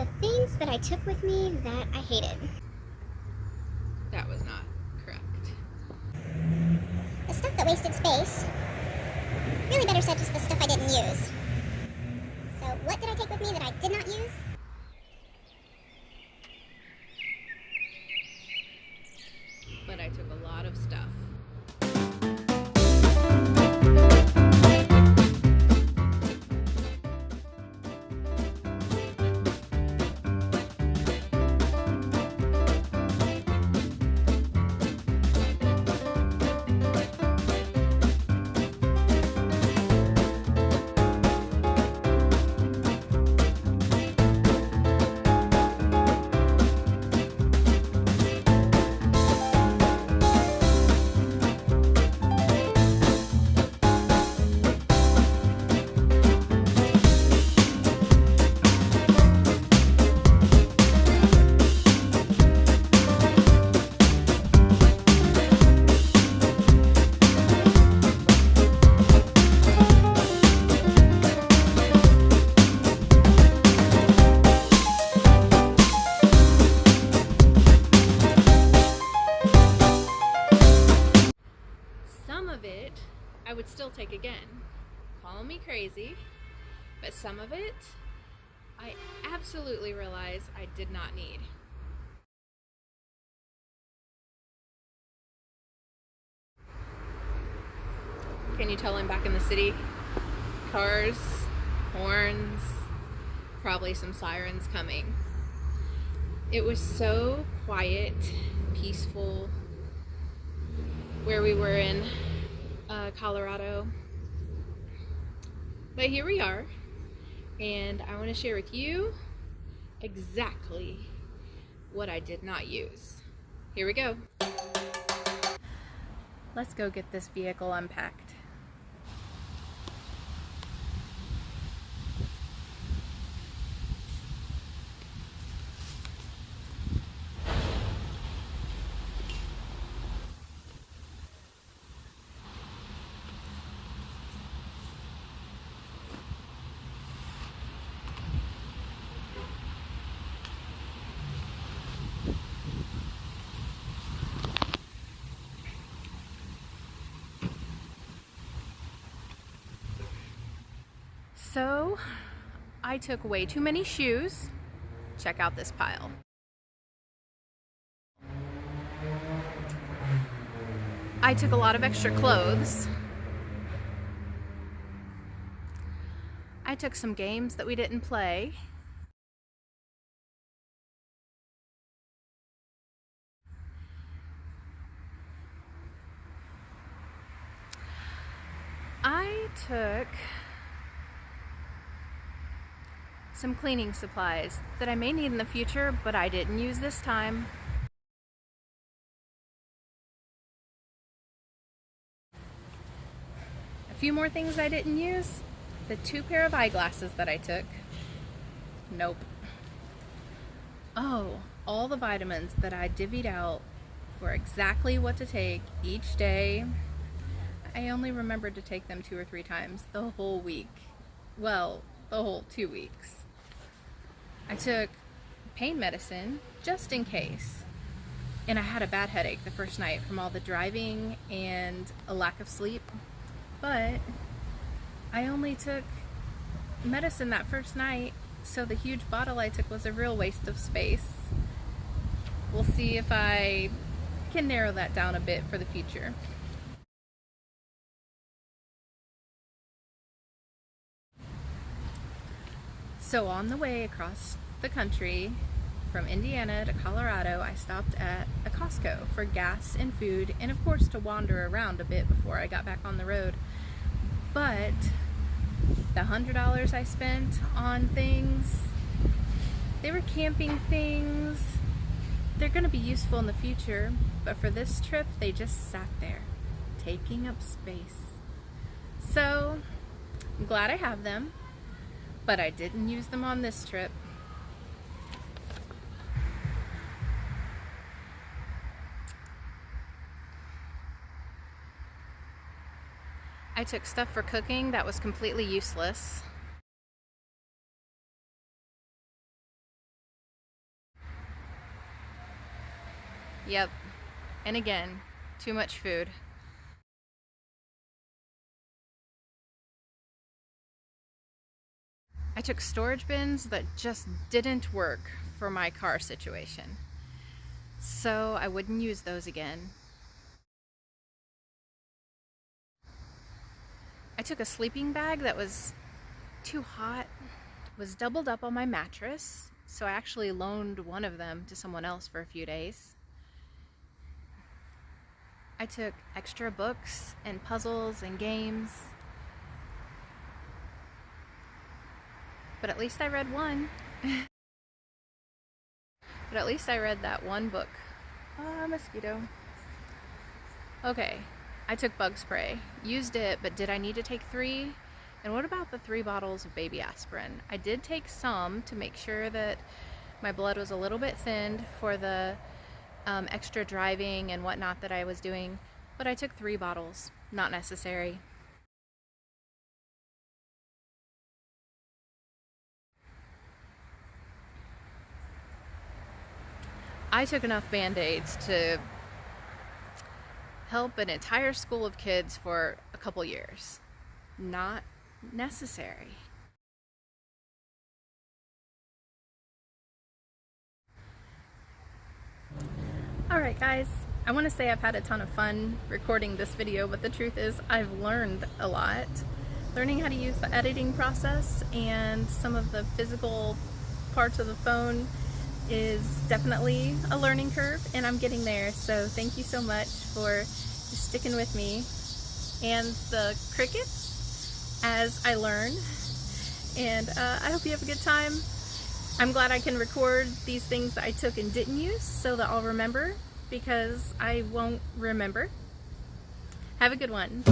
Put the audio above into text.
The things that I took with me that I hated. That was not correct. The stuff that wasted space. Really better said just the stuff I didn't use. So what did I take with me that I did not use? But I took a lot of stuff. Some of it I would still take again. Call me crazy, but some of it I absolutely realize I did not need. Can you tell I'm back in the city? Cars, horns, probably some sirens coming. It was so quiet, peaceful where we were in Colorado. But here we are, and I want to share with you exactly what I did not use. Here we go. Let's go get this vehicle unpacked. So, I took way too many shoes. Check out this pile. I took a lot of extra clothes. I took some games that we didn't play. I took some cleaning supplies that I may need in the future, but I didn't use this time. A few more things I didn't use. The 2 pair of eyeglasses that I took. Nope. Oh, all the vitamins that I divvied out for exactly what to take each day. I only remembered to take them 2 or 3 times the whole week. Well, the whole 2 weeks. I took pain medicine just in case. And I had a bad headache the first night from all the driving and a lack of sleep. But I only took medicine that first night, so the huge bottle I took was a real waste of space. We'll see if I can narrow that down a bit for the future. So on the way across the country from Indiana to Colorado, I stopped at a Costco for gas and food, and of course to wander around a bit before I got back on the road. But the $100 I spent on things, they were camping things. They're going to be useful in the future, but for this trip, they just sat there, taking up space. So I'm glad I have them, but I didn't use them on this trip. I took stuff for cooking that was completely useless. Yep. And again, too much food. I took storage bins that just didn't work for my car situation, so I wouldn't use those again. I took a sleeping bag that was too hot, was doubled up on my mattress, so I actually loaned one of them to someone else for a few days. I took extra books and puzzles and games, but at least I read one. But at least I read that one book. Ah, mosquito. Okay, I took bug spray. Used it, but did I need to take 3? And what about the 3 bottles of baby aspirin? I did take some to make sure that my blood was a little bit thinned for the extra driving and whatnot that I was doing, but I took 3 bottles. Not necessary. I took enough Band-Aids to help an entire school of kids for a couple years. Not necessary. Alright guys, I want to say I've had a ton of fun recording this video, but the truth is I've learned a lot. Learning how to use the editing process and some of the physical parts of the phone is definitely a learning curve, and I'm getting there, so thank you so much for just sticking with me and the crickets as I learn, and I hope you have a good time. I'm glad I can record these things that I took and didn't use so that I'll remember, because I won't remember. Have a good one.